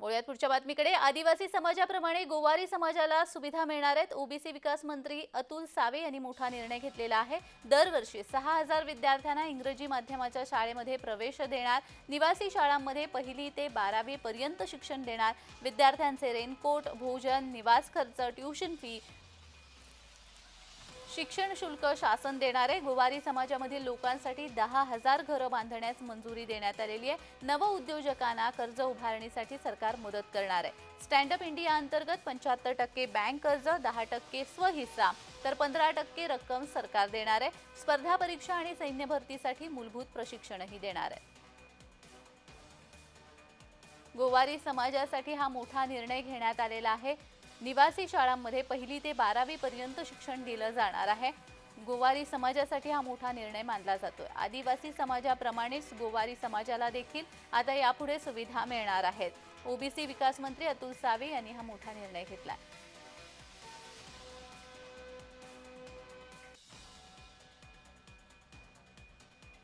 वळूयात पुढच्या बातमीकडे। आदिवासी समाजाप्रमाणे गोवारी समाजाला सुविधा मिळणार आहेत। ओबीसी विकास मंत्री अतुल सावे यांनी मोठा निर्णय घेतलेला आहे। दरवर्षी 6000 विद्यार्थ्यांना इंग्रजी माध्यमाच्या शाळेमध्ये प्रवेश देणार। निवासी शाळांमध्ये 1ली ते 12वी पर्यंत शिक्षण देणार। विद्यार्थ्यांचे रेनकोट, भोजन, निवास खर्च, ट्यूशन फी, शिक्षण शुल्क शासन देणार आहे। गोवारी समाजामधील लोकांसाठी 10,000 घरं बांधण्यास मंजुरी देण्यात आलेली आहे। नव उद्योजकांना कर्ज उभारणीसाठी सरकार मदत करणार आहे। स्टँड अप इंडिया अंतर्गत 75% बँक कर्ज, 10% स्वहिस्सा तर 15% रक्कम सरकार देणार आहे। स्पर्धा परीक्षा आणि सैन्य भरतीसाठी मूलभूत प्रशिक्षणही देणार आहे। गोवारी समाजासाठी हा मोठा निर्णय घेण्यात आलेला आहे। निवासी शाळांमध्ये 1ली ते 12वी पर्यंत शिक्षण दिलं जाणार आहे। गोवारी समाजासाठी हा मोठा निर्णय मानला जातोय। आदिवासी समाजाप्रमाणेच गोवारी समाजाला देखील आता यापुढे सुविधा मिळणार आहेत। ओबीसी विकास मंत्री अतुल सावे यांनी हा मोठा निर्णय घेतला।